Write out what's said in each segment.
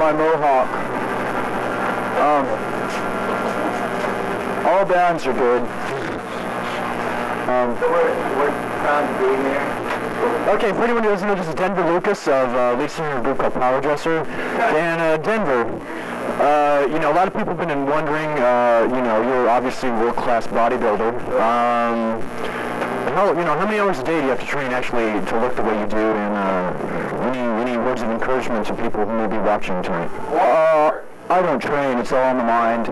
my mohawk. All bands are good. We're proud to be here. Okay, for anyone who doesn't know, this is Denver Lucas of lead singer of a group called Power Dresser. And Denver, you know, a lot of people have been wondering, you know, you're obviously a world-class bodybuilder. How many hours a day do you have to train actually to look the way you do? And any words of encouragement to people who may be watching tonight? I don't train, it's all in the mind.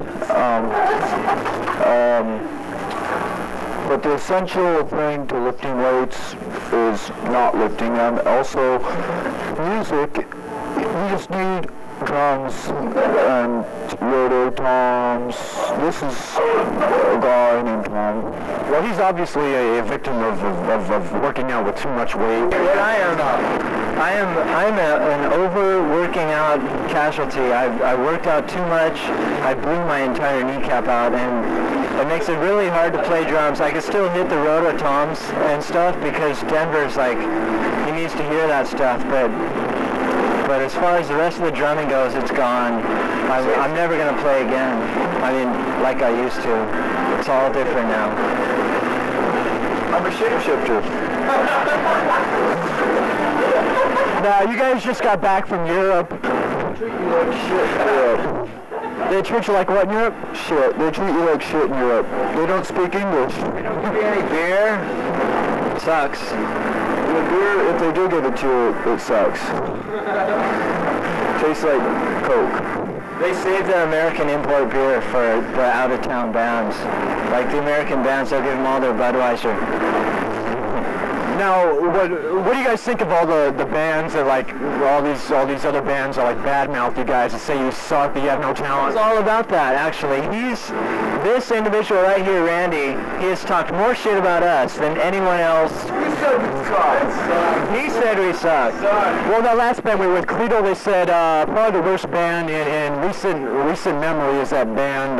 But the essential thing to lifting weights is not lifting them. Also, music, you just need drums and rototoms. This is a guy named Tom. Well, he's obviously a victim of working out with too much weight. What I'm an overworking out casualty. I worked out too much. I blew my entire kneecap out, and it makes it really hard to play drums. I can still hit the rototoms and stuff because Denver's like, he needs to hear that stuff, but as far as the rest of the drumming goes, it's gone. I'm never going to play again. I mean, like I used to. It's all different now. I'm a shapeshifter. Now, you guys just got back from Europe. They treat you like shit in Europe. They treat you like what in Europe? Shit. They treat you like shit in Europe. They don't speak English. They don't give you any beer. It sucks. The beer, if they do give it to you, it sucks. Tastes like Coke. They save the American import beer for the out-of-town bands. Like the American bands, they'll give them all their Budweiser. Now, what do you guys think of all the bands that like all these other bands that like badmouth you guys and say you suck, that you have no talent? It's all about that, actually. This individual right here, Randy, he has talked more shit about us than anyone else. You said we suck. He said we suck. Well, that last band we were with, Credo, they said probably the worst band in recent memory is that band.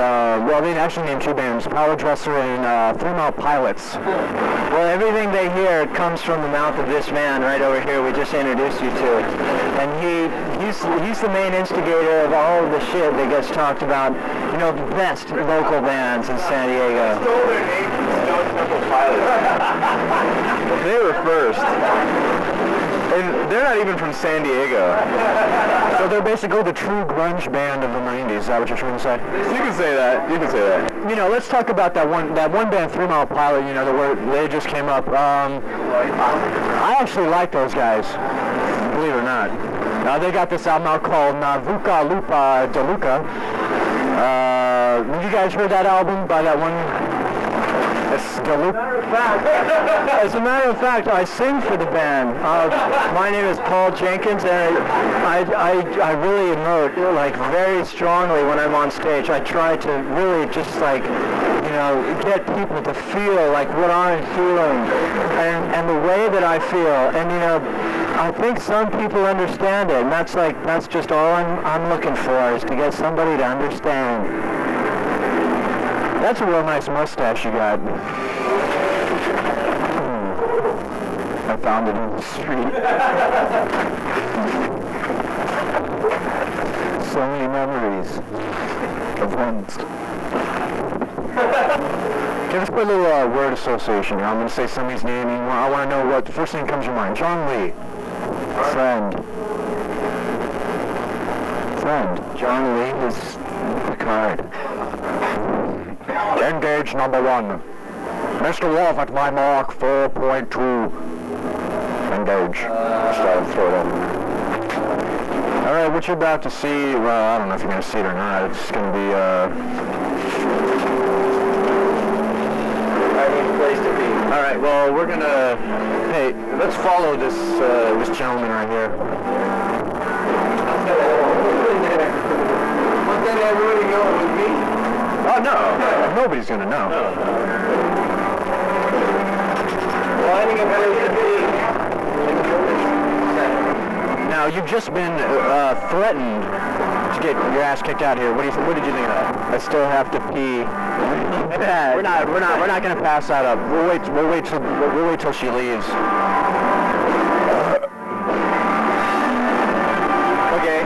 Well, they actually named two bands: Power Dresser and 3 Mile Pilots. Well, everything they hear comes from the mouth of this man right over here we just introduced you to. And he's the main instigator of all of the shit that gets talked about, you know, the best local bands in San Diego. Stole their name from Stone Temple Pilots. They were first. And they're not even from San Diego. So they're basically the true grunge band of the 90s. Is that what you're trying to say? You can say that. You can say that. You know, let's talk about that one band, 3 Mile Pilot, you know, they just came up. I actually like those guys, believe it or not. They got this album out called Navuka Lupa Deluca. Have you guys heard that album by that one? As a matter of fact, I sing for the band. My name is Paul Jenkins, and I really emote like very strongly when I'm on stage. I try to really just like, you know, get people to feel like what I'm feeling and the way that I feel. And you know, I think some people understand it, and that's just all I'm looking for, is to get somebody to understand. That's a real nice mustache you got. I found it in the street. So many memories of once. Give us a little word association here. I'm going to say somebody's name. I want to know what the first thing that comes to your mind. John Lee. Friend. John Lee is Picard. Engage number 1. Mr. Wolf at my mark, 4.2. Engage. Start throttle. Alright, what you're about to see, well, I don't know if you're going to see it or not. It's going to be, I need a place to be. Alright, well, we're going to, hey, let's follow this gentleman right here. What did everybody know it was me? Oh, no. Nobody's going to know. Finding a place to be. Now, you've just been threatened to get your ass kicked out here. What did you think of that? I still have to pee. We're not going to pass that up. We'll wait till she leaves. Okay.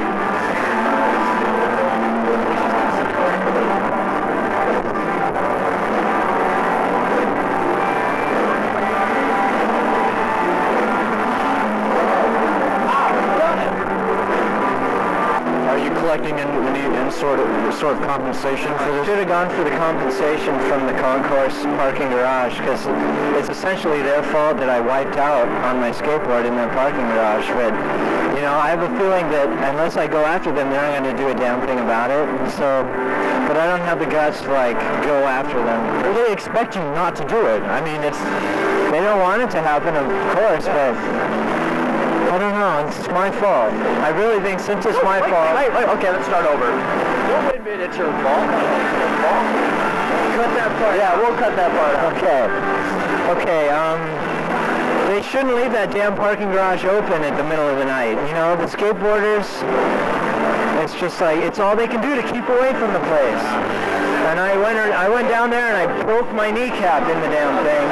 sort of compensation for this? Should have gone for the compensation from the concourse parking garage, because it's essentially their fault that I wiped out on my skateboard in their parking garage. But you know, I have a feeling that unless I go after them, they're not going to do a damn thing about it. So, but I don't have the guts to like go after them. Or they expect you not to do it. I mean, they don't want it to happen, of course, but I don't know. It's my fault. I really think since it's my fault. Okay, let's start over. Don't admit it's your fault. Cut that part. Yeah, we'll cut that part out. Okay. They shouldn't leave that damn parking garage open at the middle of the night. You know, the skateboarders, it's just like, it's all they can do to keep away from the place. And I went down there and I broke my kneecap in the damn thing.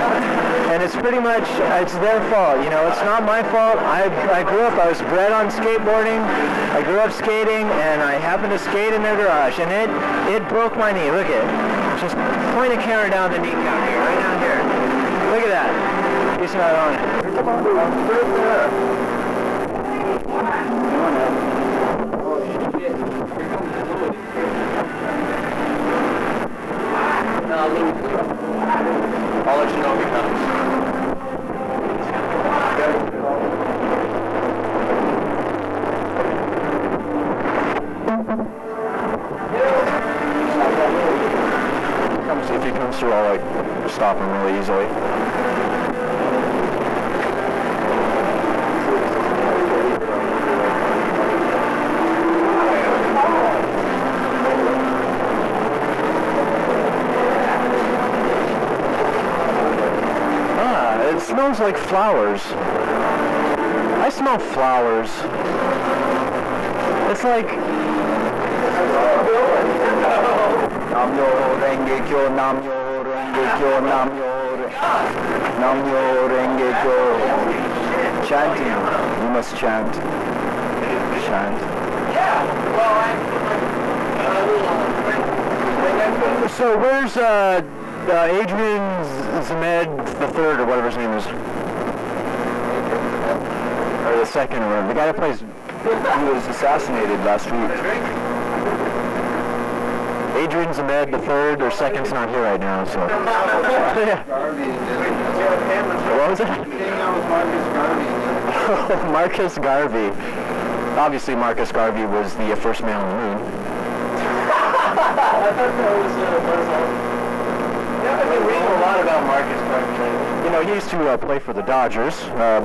And it's pretty much, it's their fault. You know, it's not my fault. I grew up, I was bred on skateboarding. I grew up skating and I happened to skate in their garage. And it broke my knee. Look at it. Just point a camera down the kneecap here, right down here. Look at that. He's not on it. Come on, right there. I'll let you know if he comes. Come see if he comes through. I'll like stop him really easily. It smells like flowers. I smell flowers. It's like... Namyo Renge Kyo, Namyo Renge Kyo, Namyo Renge Kyo. Chanting. You must chant. Chant. So where's Adrian Zamed the third, or whatever his name is, or the second, or whatever. The guy that plays, he was assassinated last week. Adrian Zamed the third or second's not here right now, so. What was it? Oh, Marcus Garvey. Obviously, Marcus Garvey was the first man on the moon. I've been reading a lot about Marcus Garvey. You know, he used to play for the Dodgers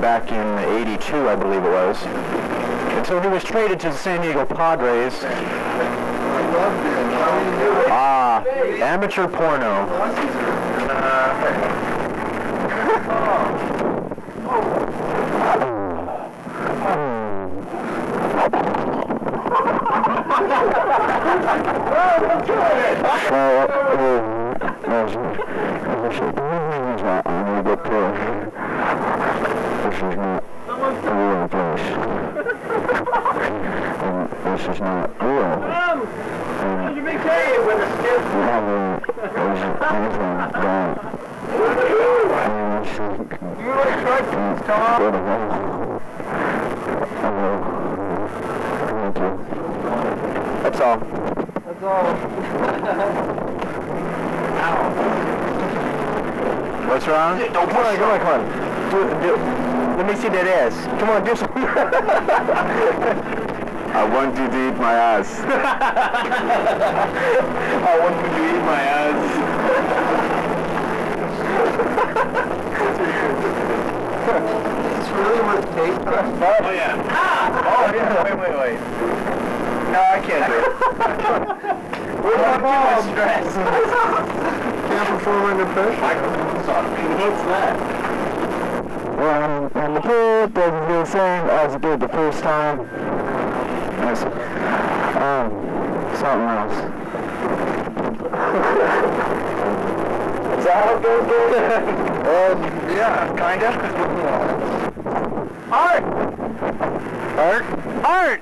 back in '82, I believe it was. Until he was traded to the San Diego Padres. Ah, amateur porno. This is not real. You make it with a skip. You like trucks, Tom? That's all. That's all. What's wrong? Come on. Do. Let me see that ass. Come on, do something. I want you to eat my ass. I want you to eat my ass. It's really worth taste. Oh yeah. Oh yeah. Wait. No, I can't do it. We're not too much stress. Can't perform under pressure. What's that? And the kid doesn't do the same as it did the first time. It's, something else. Is that how it goes, dude? Yeah, kinda. Art! Art!